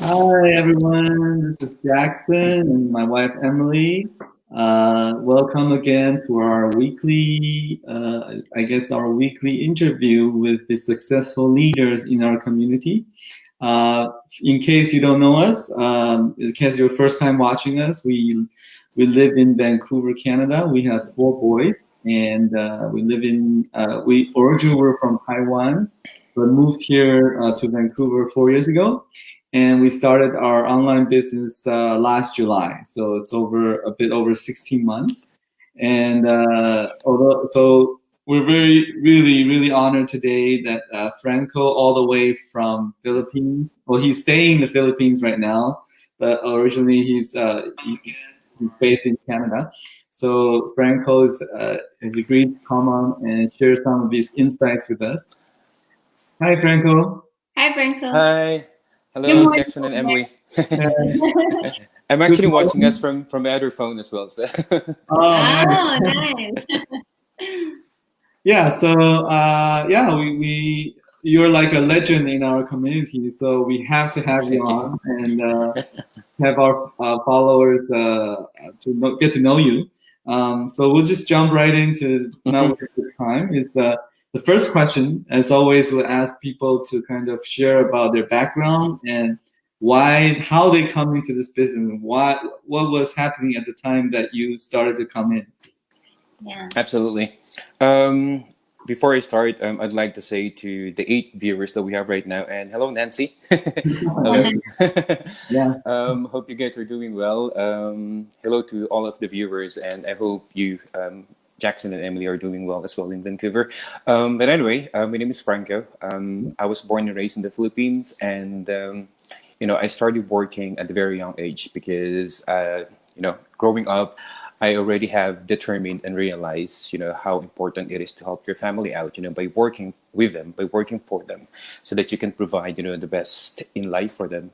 Hi everyone, this is Jackson and my wife Emily. Welcome again to our weekly, our weekly interview with the successful leaders in our community. Uh, in case you don't know us, in case you're first time watching us, we live in Vancouver, Canada. We have four boys, and we originally were from Taiwan, but moved here to Vancouver 4 years ago, and we started our online business last July. So it's over a bit over 16 months, and we're really honored today that Franco, all the way from Philippines. Well, he's staying in the Philippines right now, but originally he's based in Canada. So Franco has agreed to come on and share some of his insights with us. Hi, Franco. Hi, Franco. Hi, Good hello, morning Jackson and over Emily. there. I'm Good actually watching us morning. from my other phone as well. So Oh, nice. Oh, nice. Yeah, so we you're like a legend in our community, so we have to have you thank you. on and have our followers get to know you. So we'll just jump right into not Mhm. waste your time. Is the first question, as always, we'll ask people to kind of share about their background and how they come into this business, and what was happening at the time that you started to come in. Yeah. Absolutely. Um, Before I start, I'd like to say to the 8 viewers that we have right now, and hello, Nancy. Hello. Yeah. Hope you guys are doing well. Hello to all of the viewers, and I hope you, Jackson and Emily, are doing well as well in Vancouver. But anyway, my name is Franco. I was born and raised in the Philippines, and I started working at a very young age because, growing up, I already have determined and realized, how important it is to help your family out, by working with them, by working for them, so that you can provide, the best in life for them.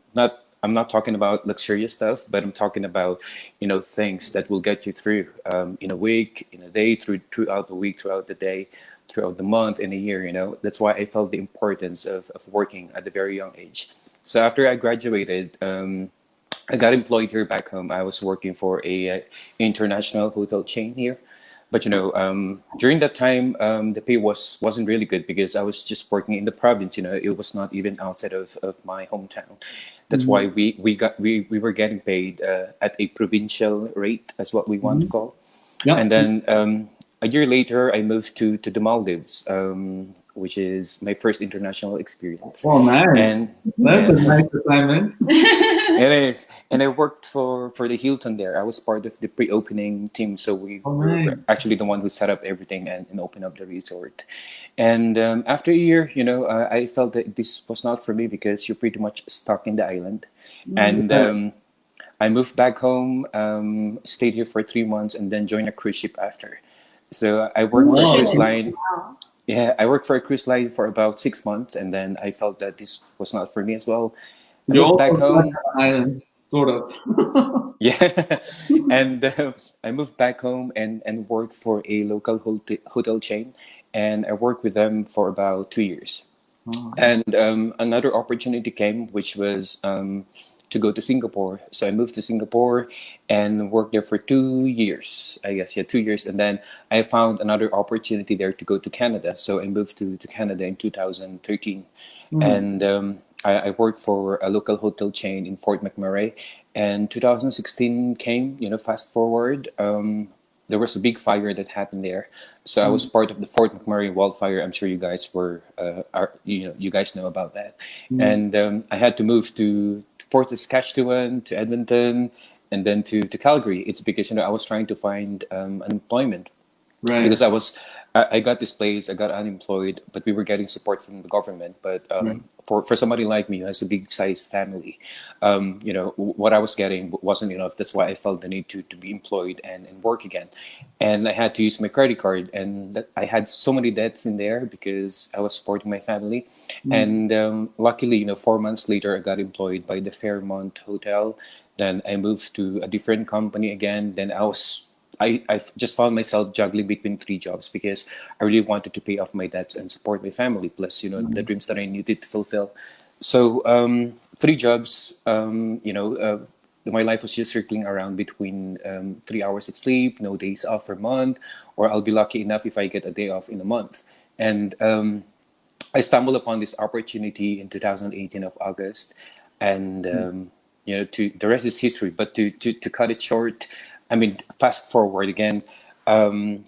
I'm not talking about luxurious stuff, but I'm talking about, things that will get you through in a week, in a day, throughout the week, throughout the day, throughout the month, in a year. That's why I felt the importance of working at a very young age. So after I graduated, I got employed here back home. I was working for a international hotel chain here, but during that time, the pay wasn't really good because I was just working in the province. It was not even outside of my hometown. That's Mhm. why we were getting paid at a provincial rate, as what we want to Mhm. call. And Yep. then a year later, I moved to the Maldives, which is my first international experience. Oh, nice. And That's a yeah, nice assignment. it is. And I worked for the Hilton there. I was part of the pre-opening team, so we Oh, were nice. actually the one who set up everything and opened up the resort. And after a year, I felt that this was not for me because you're pretty much stuck in the island. And Yeah. I moved back home, stayed here for 3 months, and then joined a cruise ship after. So I worked for a Oh, cruise Shit. okay. line. Wow. Yeah, I worked for a cruise line for about 6 months, and then I felt that this was not for me as well. I You're moved back also stuck home. on an island, sort of. Yeah, and I moved back home and worked for a local hotel chain, and I worked with them for about 2 years. Oh, And another opportunity came, which was to go to Singapore. So I moved to Singapore and worked there for 2 years, I guess. Yeah, 2 years. And then I found another opportunity there to go to Canada. So I moved to Canada in 2013. mm. And I worked for a local hotel chain in Fort McMurray. And 2016 came, fast forward. There was a big fire that happened there. So I was Mm. part of the Fort McMurray wildfire. I'm sure you guys you guys know about that. Mm. And I had to move to Fort Saskatchewan, to Edmonton, and then to Calgary. It's because I was trying to find unemployment Right. because I got displaced, I got unemployed, but we were getting support from the government. But Right. for somebody like me who has a big sized family, what I was getting wasn't enough. That's why I felt the need to be employed and work again. And I had to use my credit card, and I had so many debts in there because I was supporting my family. Mm. And luckily, 4 months later, I got employed by the Fairmont Hotel. Then I moved to a different company again. Then I just found myself juggling between three jobs because I really wanted to pay off my debts and support my family, plus the Mm. dreams that I needed to fulfill. So three jobs. My life was just circling around between 3 hours of sleep, no days off per month, or I'll be lucky enough if I get a day off in a month. And I stumbled upon this opportunity in 2018 of August, and to the rest is history. But to cut it short, I mean, fast forward again.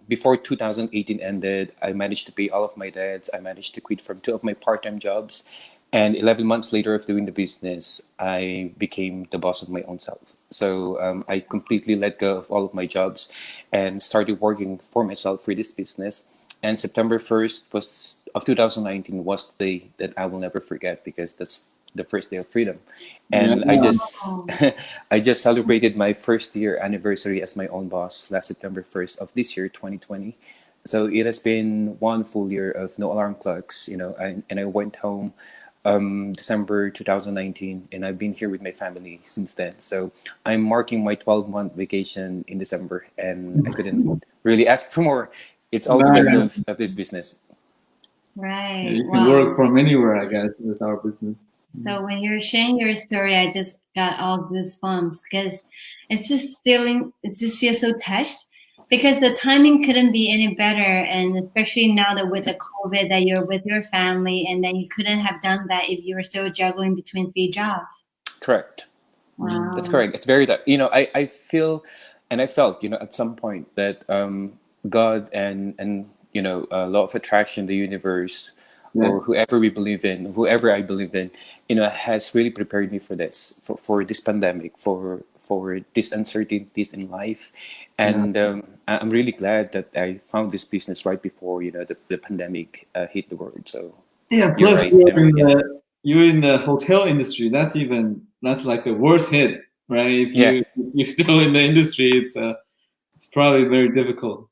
Before 2018 ended, I managed to pay all of my debts. I managed to quit from two of my part-time jobs, and 11 months later of doing the business, I became the boss of my own self. So I completely let go of all of my jobs and started working for myself for this business. And September 1st was of 2019 was the day that I will never forget, because that's the first day of freedom. And I Yeah. just I just celebrated my first year anniversary as my own boss last September 1st of this year, 2020. So it has been one full year of no alarm clocks, and I went home December 2019, and I've been here with my family since then. So I'm marking my 12-month vacation in December, and I couldn't really ask for more. It's all because Nice. of this business. Yeah, Right. you can Wow. work from anywhere, I guess, with our business. So when you're sharing your story, I just got all goosebumps because it just feels so touched because the timing couldn't be any better. And especially now that with the COVID that you're with your family and that you couldn't have done that if you were still juggling between three jobs. Correct. That's Wow. correct. It's very that I feel and I felt at some point that God and law of attraction, the universe, Yeah. or whoever I believe in, has really prepared me for this, for this pandemic, for these uncertainties in life, Yeah. and I'm really glad that I found this business right before the pandemic hit the world. So Yeah. you're Plus, right, Emily. Yeah, you're in the hotel industry. That's like the worst hit, right? If yeah. you're still in the industry, it's probably very difficult.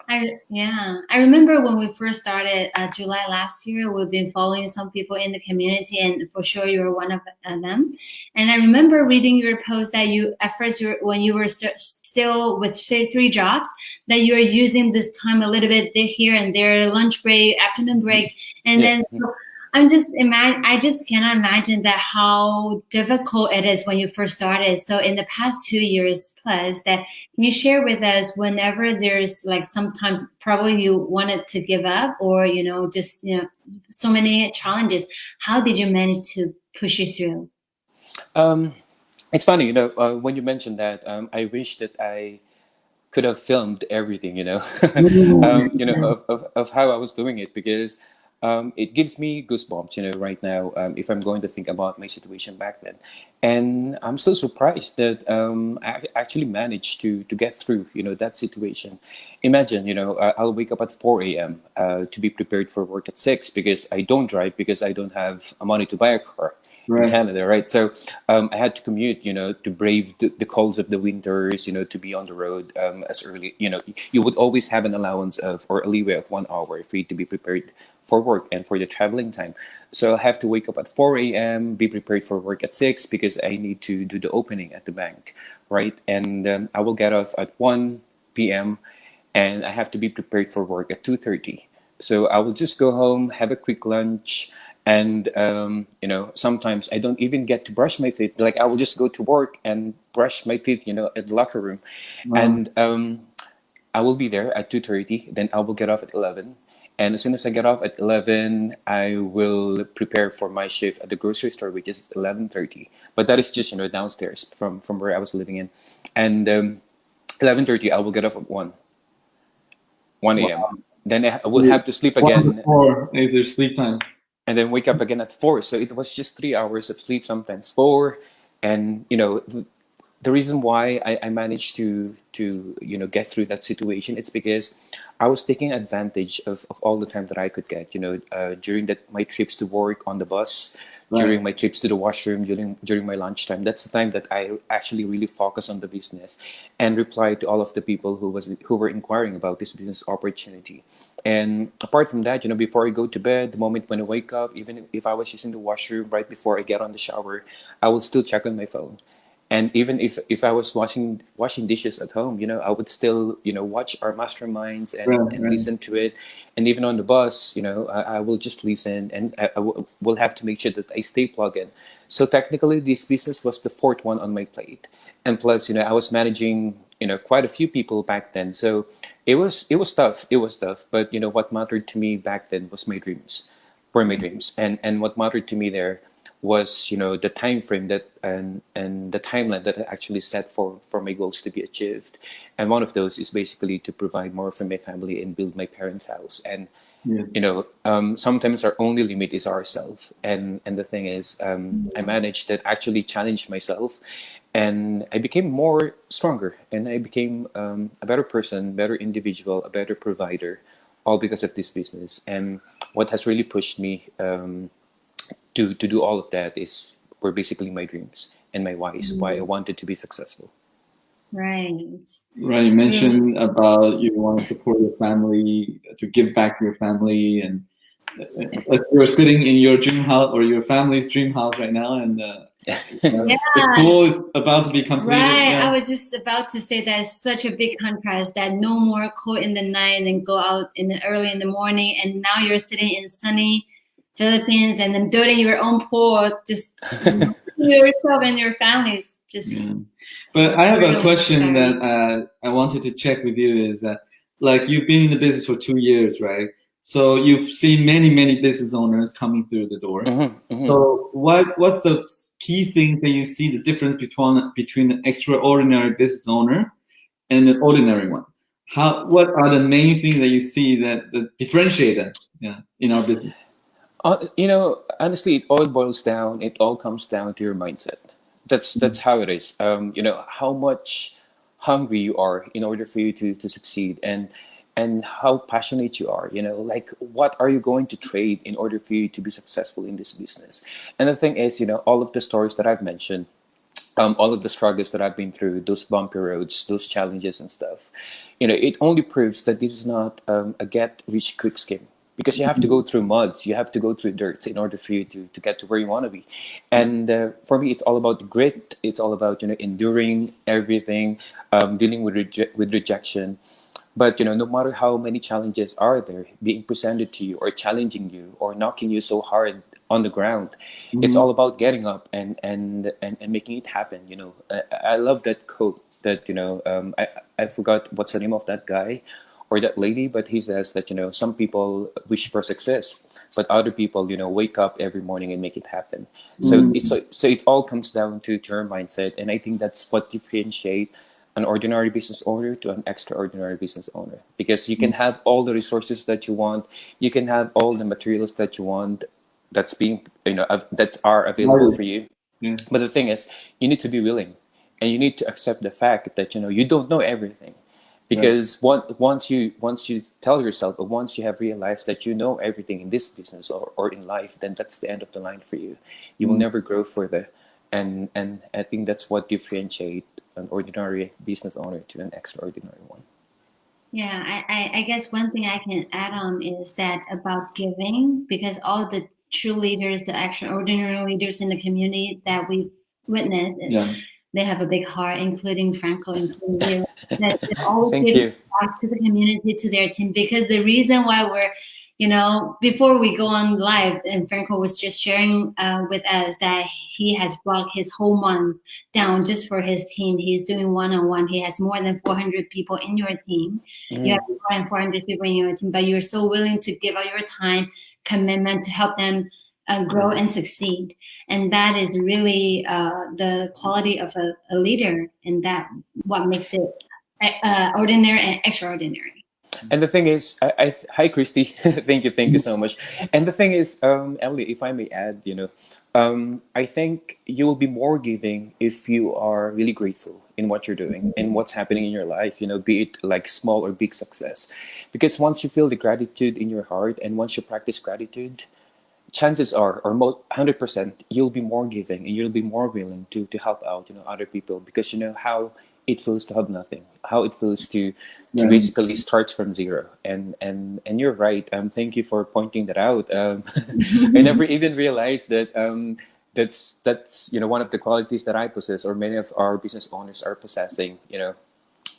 I remember when we first started July last year. We've been following some people in the community, and for sure you were one of them. And I remember reading your post that you at first when you were still with say, three jobs, that you were using this time a little bit here and there, lunch break, afternoon break, and Yeah. then. I just cannot imagine that how difficult it is when you first started. So in the past 2 years plus, that can you share with us whenever there's like sometimes probably you wanted to give up or just so many challenges, how did you manage to push it through? Um, it's funny, when you mentioned that, I wish that I could have filmed everything, of how I was doing it, because it gives me goosebumps, right now, if I'm going to think about my situation back then. And I'm so surprised that I actually managed to get through, that situation. Imagine, I'll wake up at 4 a.m. To be prepared for work at 6 because I don't drive, because I don't have money to buy a car in Right. Canada, right? So I had to commute, to brave the colds of the winters, to be on the road as early. You would always have an allowance of or a leeway of 1 hour for you to be prepared for work and for the traveling time. So I have to wake up at 4 a.m., be prepared for work at 6 because I need to do the opening at the bank, right? And I will get off at 1 p.m. and I have to be prepared for work at 2:30. So I will just go home, have a quick lunch, and sometimes I don't even get to brush my teeth. Like I will just go to work and brush my teeth, at the locker room, Wow. and I will be there at 2:30. Then I will get off at 11. And as soon as I get off at 11, I will prepare for my shift at the grocery store, which is 11:30. But that is just downstairs from where I was living in, and 11:30 I will get off at 1 a.m. Wow. Then I will have to sleep again, 1 to 4 is your sleep time. and then wake up again at 4. So it was just 3 hours of sleep, sometimes 4. And the reason why I managed to get through that situation, it's because I was taking advantage of all the time that I could get. During my trips to work on the bus, Right. during my trips to the washroom, during my lunchtime. That's the time that I actually really focus on the business and reply to all of the people who were inquiring about this business opportunity. And apart from that, before I go to bed, the moment when I wake up, even if I was using the washroom right before I get on the shower, I will still check on my phone. And even if I was washing dishes at home, I would still, watch our masterminds and Right. listen to it. And even on the bus, I will just listen, and will have to make sure that I stay plugged in. So technically, this business was the fourth one on my plate. And plus, I was managing, quite a few people back then. So it was tough. It was tough. But what mattered to me back then was my dreams, were my dreams, and what mattered to me there was the time frame that and the timeline that I actually set for my goals to be achieved. And one of those is basically to provide more for my family and build my parents' house. And Yes. sometimes our only limit is ourselves. And the thing is, I managed that, actually challenged myself, and I became more stronger, and I became a better person, better individual, a better provider, all because of this business. And what has really pushed me to do all of that were basically my dreams and my whys, why I wanted to be successful. Right. Right. You mentioned about you want to support your family, to give back to your family, and you're sitting in your dream house or your family's dream house right now, and the goal is about to be completed. Right. Yeah. I was just about to say that it's such a big contrast, that no more cold in the night and go out early in the morning, and now you're sitting in sunny Philippines and then building your own pool, just yourself and your families. Just. Yeah. But I have a question that I wanted to check with you, is that, like, you've been in the business for 2 years, right? So you've seen many business owners coming through the door. So what's the key things that you see the difference between an extraordinary business owner and an ordinary one? What are the main things that you see that differentiate them, in our business? Honestly, it all comes down to your mindset. That's how it is. How much hungry you are in order for you to succeed, and how passionate you are. Like, what are you going to trade in order for you to be successful in this business? And the thing is, all of the stories that I've mentioned, all of the struggles that I've been through, those bumpy roads, those challenges and stuff, it only proves that this is not a get-rich-quick scheme. Because you have to go through muds, you have to go through dirt in order for you to get to where you want to be. And for me, it's all about grit. It's all about enduring everything, dealing with rejection. But no matter how many challenges are there being presented to you, or challenging you, or knocking you so hard on the ground, it's all about getting up and making it happen. I love that quote that I forgot what's the name of that guy or that lady, but he says that some people wish for success, but other people wake up every morning and make it happen. So it all comes down to your mindset, and I think that's what differentiate an ordinary business owner to an extraordinary business owner, because you can have all the resources that you want, you can have all the materials that you want, that's being that are available for you. But the thing is, you need to be willing, and you need to accept the fact that you don't know everything. Because once you tell yourself, or once you have realized that you know everything in this business or in life, then that's the end of the line for you. You will never grow further. And I think that's what differentiates an ordinary business owner to an extraordinary one. Yeah, I guess one thing I can add on is that about giving, because all the true leaders, the extraordinary leaders in the community that we've witnessed, they have a big heart, including Franco, including you. That they always give back to the community, to their team. Because the reason why we're, before we go on live, and Franco was just sharing with us that he has blocked his whole month down just for his team. He's doing one-on-one. He has more than 400 people in your team. You have more than 400 people in your team, but you're so willing to give out your time, commitment to help them grow and succeed. And that is really the quality of a leader, and that what makes it ordinary and extraordinary. And the thing is, hi Christy, thank you so much. And the thing is, Emily, if I may add, I think you will be more giving if you are really grateful in what you're doing and what's happening in your life, be it like small or big success. Because once you feel the gratitude in your heart, and once you practice gratitude, chances are, or 100%, you'll be more giving, and you'll be more willing to help out, other people, because you know how it feels to have nothing, how it feels to basically start from zero. And you're right. Thank you for pointing that out. I never even realized that that's one of the qualities that I possess, or many of our business owners are possessing,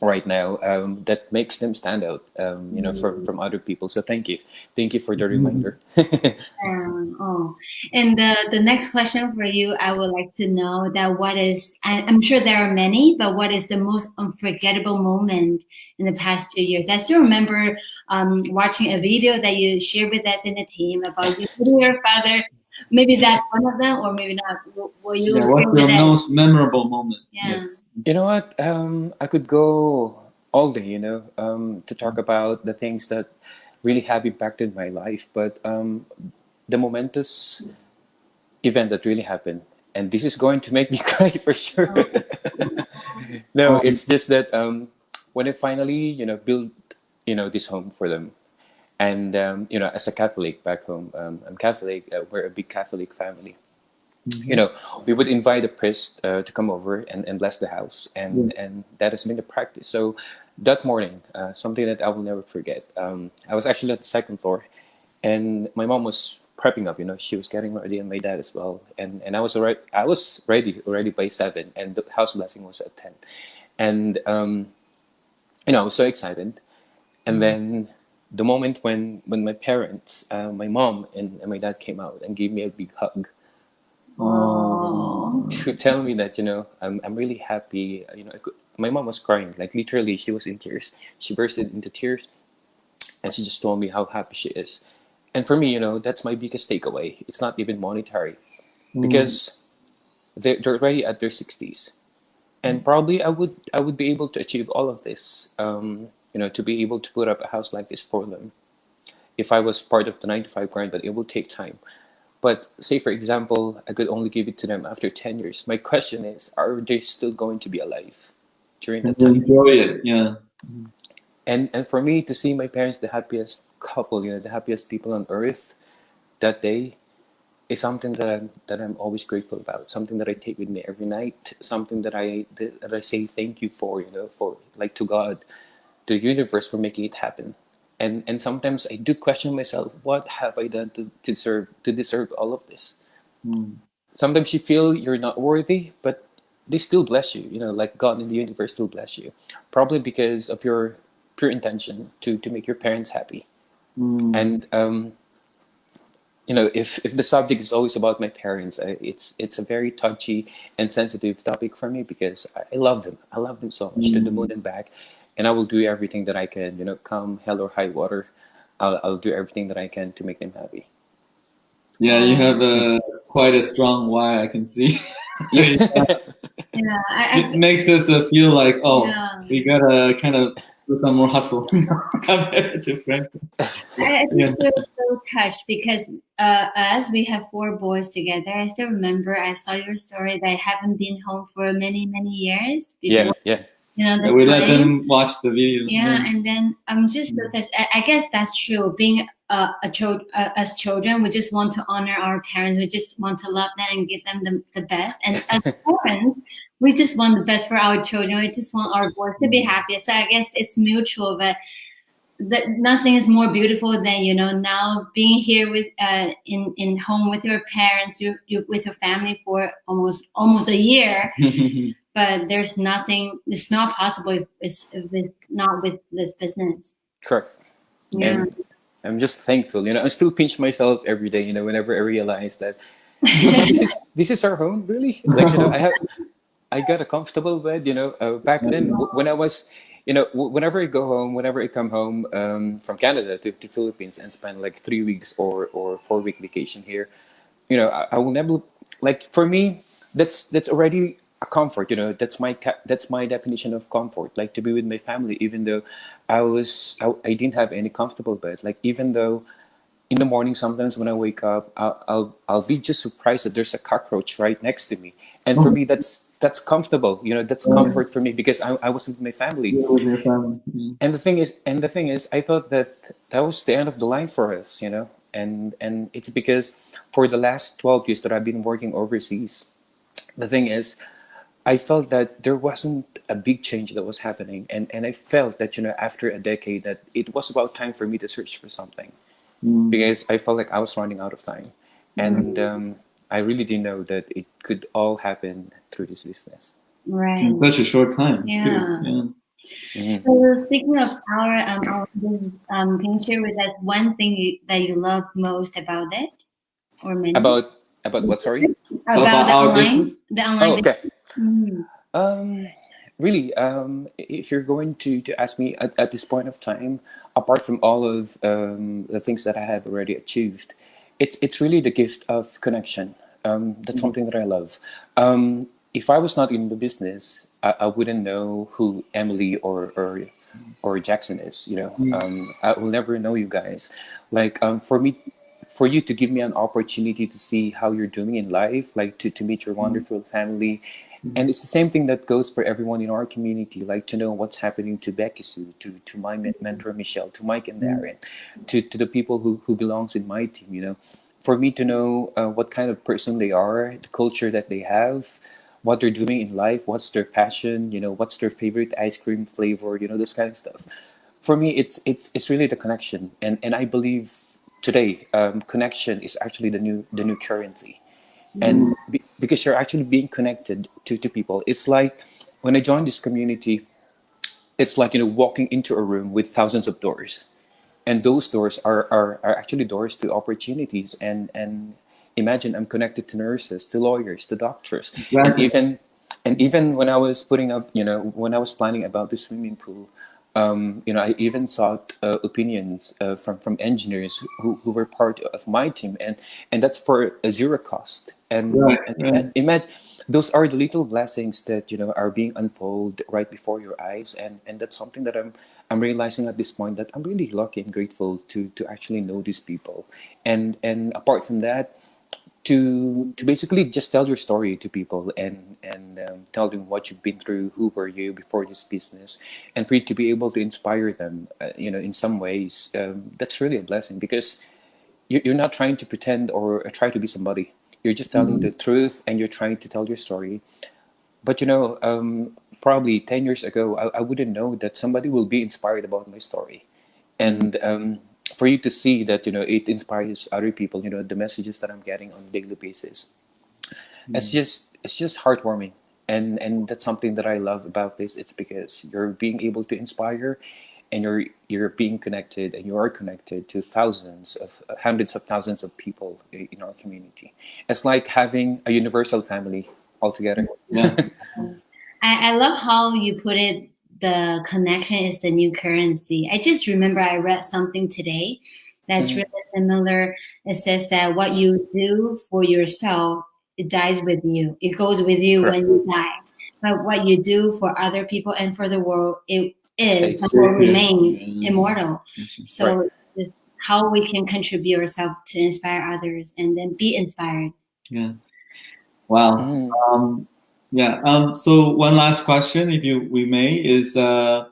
right now, that makes them stand out, from other people. So thank you for the reminder. Oh, and the next question for you, I would like to know that what is, I'm sure there are many, but what is the most unforgettable moment in the past 2 years? I still remember watching a video that you shared with us in the team about you and your father. Maybe that's one of them, or maybe not. Will you Yeah, what's share your with us? most memorable moment? Yeah. Yes. You know what? I could go all day, to talk about the things that really have impacted my life. But the momentous event that really happened, and this is going to make me cry for sure. No, Um, it's just that when I finally, built, this home for them, and as a Catholic back home, I'm Catholic. We're a big Catholic family. We would invite a priest to come over and bless the house, and that has been the practice. So that morning, something that I will never forget. I was actually at the second floor, and my mom was prepping up. She was getting ready, and my dad as well. And I was already already by 7, and the house blessing was at 10. And I was so excited. And then the moment when my parents, my mom and my dad came out and gave me a big hug Oh. to tell me that I'm really happy. My mom was crying, like literally she was in tears. She bursted into tears, and she just told me how happy she is. And for me, that's my biggest takeaway. It's not even monetary, because they're already at their 60s, and probably I would be able to achieve all of this. To be able to put up a house like this for them, if I was part of the 9 to 5 grind, but it will take time. But say, for example, I could only give it to them after 10 years. My question is, are they still going to be alive during that time? enjoy it. Yeah. And for me to see my parents, the happiest couple, the happiest people on earth that day, is something that I'm always grateful about. Something that I take with me every night. Something that I say thank you for like to God, to the universe, for making it happen. And sometimes I do question myself, what have I done to deserve all of this? Sometimes you feel you're not worthy, but they still bless you, like God and the universe still bless you, probably because of your pure intention to make your parents happy. And if the subject is always about my parents, it's a very touchy and sensitive topic for me, because I love them. I love them so much, to the moon and back, and I will do everything that I can. Come hell or high water, I'll do everything that I can to make them happy. Yeah, you have quite a strong why, I can see. Yeah. Yeah. It makes us feel like, Yeah. we gotta kind of do some more hustle compared to Franco. I just feel so touched because us, we have 4 boys together. I still remember I saw your story that I haven't been home for many, many years Yeah, before. yeah. The We let time. them watch the video. Yeah, and then I'm just so touched. I guess that's true. Being as children, we just want to honor our parents. We just want to love them and give them the best. And as parents, we just want the best for our children. We just want our boys to be happy. So I guess it's mutual, but that nothing is more beautiful than now being here with in home with your parents, you with your family for almost a year. But there's nothing. It's not possible if it's not with this business. Correct. Yeah. And I'm just thankful. I still pinch myself every day. Whenever I realize that this is our home, really. Like I got a comfortable bed. Back then when I was, whenever I go home, whenever I come home from Canada to Philippines and spend like 3 weeks or 4 week vacation here, I will never, like, for me, that's already a comfort. That's my definition of comfort. Like, to be with my family, even though I didn't have any comfortable bed. Like, even though in the morning sometimes when I wake up, I'll be just surprised that there's a cockroach right next to me, and for me that's comfortable. That's comfort for me, because I was with my family. With your family. And the thing is, I thought that was the end of the line for us. And it's because for the last 12 years that I've been working overseas, the thing is, I felt that there wasn't a big change that was happening, and I felt that after a decade that it was about time for me to search for something, because I felt like I was running out of time, and I really didn't know that it could all happen through this business. Right. In such a short time, Yeah. too. So speaking of power, can you share with us one thing that you love most about it, or many? About what? Sorry. About our online, business? the online Oh, okay. business. Really, if you're going to ask me at this point of time, apart from all of the things that I have already achieved, it's really the gift of connection. That's something that I love. If I was not in the business, I wouldn't know who Emily or Jackson is. I will never know you guys. Like for you to give me an opportunity to see how you're doing in life, like to meet your wonderful family. And it's the same thing that goes for everyone in our community, like to know what's happening to Becky Sue, to my mentor Michelle, to Mike and Darren, to the people who belongs in my team. For me to know what kind of person they are, the culture that they have, what they're doing in life, what's their passion, what's their favorite ice cream flavor, this kind of stuff. For me, it's really the connection, and I believe today connection is actually the new currency. And because you're actually being connected to people, it's like when I joined this community, it's like walking into a room with thousands of doors, and those doors are actually doors to opportunities. And imagine I'm connected to nurses, to lawyers, to doctors, and even when I was putting up, when I was planning about the swimming pool, I even sought opinions from engineers who were part of my team, and that's for a zero cost. And imagine those are the little blessings that are being unfolded right before your eyes, and that's something that I'm realizing at this point, that I'm really lucky and grateful to actually know these people, and apart from that, to basically just tell your story to people, and tell them what you've been through, who were you before this business, and for you to be able to inspire them, in some ways, that's really a blessing, because you're not trying to pretend or try to be somebody. You're just telling the truth, and you're trying to tell your story. But probably 10 years ago, I wouldn't know that somebody will be inspired about my story, and for you to see that it inspires other people, the messages that I'm getting on a daily basis, it's just heartwarming. And that's something that I love about this. It's because you're being able to inspire, and you're being connected, and you are connected to thousands of hundreds of thousands of people in our community. It's like having a universal family altogether. Yeah. I love how you put it. The connection is the new currency. I just remember I read something today that's really similar. It says that what you do for yourself, it dies with you. It goes with you Correct. when you die. But what you do for other people and for the world, it Stays. will remain immortal. So Right. it's how we can contribute ourselves to inspire others and then be inspired. Yeah. Wow. Mm. So one last question, if we may, is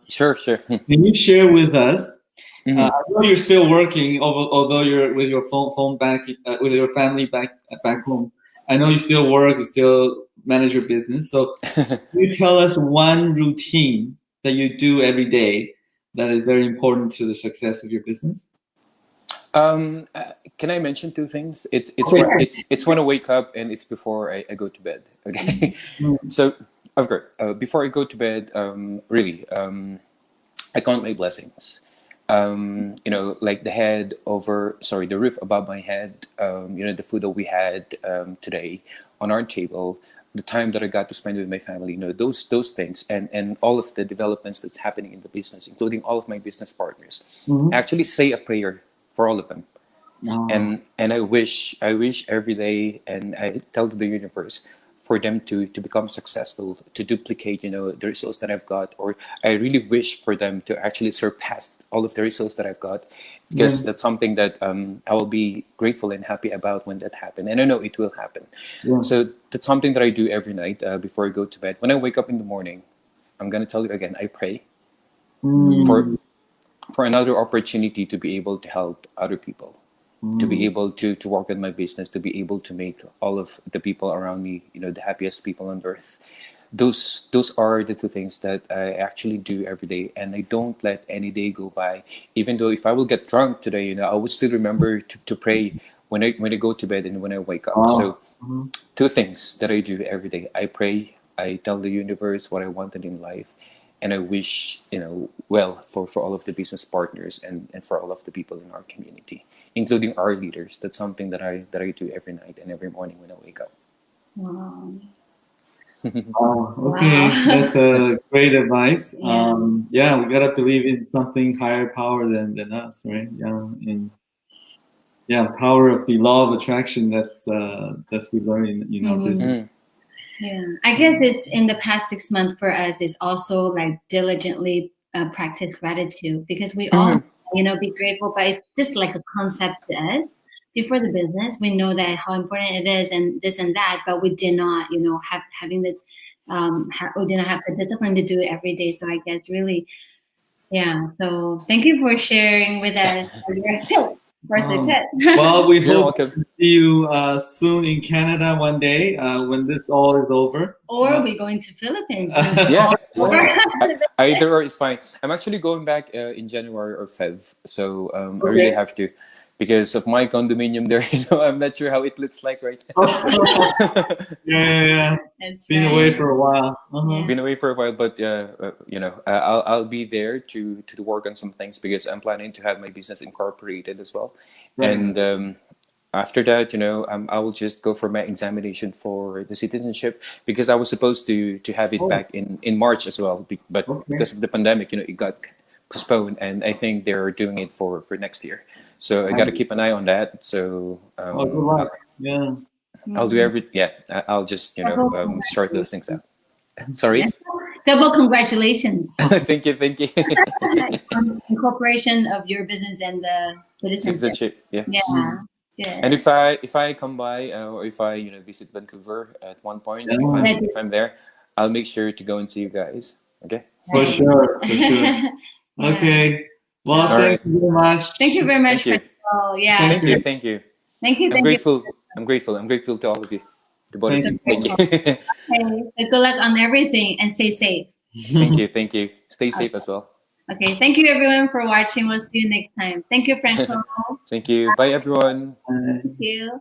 Sure. can you share with us? Mhm. I know you're still working, although you're with your phone back with your family back home. I know you still work, you still manage your business. So can you tell us one routine that you do every day that is very important to the success of your business? Can I mention two things? It's Okay. it's when I wake up, and it's before I go to bed. Okay. So, of course, before I go to bed, really, I count my blessings. Like the roof above my head, the food that we had today on our table, the time that I got to spend with my family, those things, and all of the developments that's happening in the business, including all of my business partners. I actually say a prayer for all of them. And I wish every day, and I tell to the universe for them to become successful, to duplicate the results that I've got, or I really wish for them to actually surpass all of the results that I've got, because that's something that I will be grateful and happy about when that happens, and I know it will happen. So that's something that I do every night before I go to bed. When I wake up in the morning, I'm gonna tell you again, I pray for another opportunity to be able to help other people, to be able to work on my business, to be able to make all of the people around me, the happiest people on earth. Those are the two things that I actually do every day, and I don't let any day go by. Even though if I will get drunk today, I would still remember to pray when I go to bed and when I wake up. So Mhm. Two things that I do every day. I pray, I tell the universe what I wanted in life, and I wish, well for all of the business partners and for all of the people in our community, including our leaders. That's something that I do every night and every morning when I wake up. Wow. Okay, Wow. that's a great advice. Yeah. Yeah, we gotta believe in something higher power than us, right? Yeah, and yeah, power of the law of attraction. That's we learn in our Mhm. business. Yeah, I guess it's in the past 6 months for us is also like diligently practice gratitude because we all, be grateful, but it's just like a concept to us. Before the business, we know that how important it is and this and that, but we did not, having the, we did not have the discipline to do it every day. So I guess really, yeah. So thank you for sharing with us your tips for success. Well, we You're hope welcome. to see you soon in Canada one day when this all is over. Or we're going to Philippines. Yeah, Yeah. either or is fine. I'm actually going back in January or Feb, so I really Okay. have to, because of my condominium there. I'm not sure how it looks like right now. Yeah. That's Been right. away for a while. Yeah. Been away for a while, but I'll be there to work on some things because I'm planning to have my business incorporated as well, Right. and after that, I will just go for my examination for the citizenship because I was supposed to have it Oh. back in March as well, but Okay. because of the pandemic, it got postponed, and I think they're doing it for next year. So I got to keep an eye on that. So Oh, good luck. Yeah. I'll do I'll just start those things out. Sorry. Double congratulations Thank you. on incorporation of your business and the citizenship. Citizenship, yeah. Yeah, good. And if I come by or if I visit Vancouver at one point, Yeah. if I'm there, I'll make sure to go and see you guys. Okay. For sure. For sure. Yeah. Okay. Well, So- thank you very much. Thank you very much. Thank you. Oh, yeah. Thank you. Thank you. Thank you. I'm grateful. I'm grateful to all of you. To both of Thank you. Thank you. Okay. So good luck on everything and stay safe. Thank you. Stay safe as well. Okay. Thank you everyone for watching. We'll see you next time. Thank you, Franco. Thank you. Bye everyone. Bye. Thank you.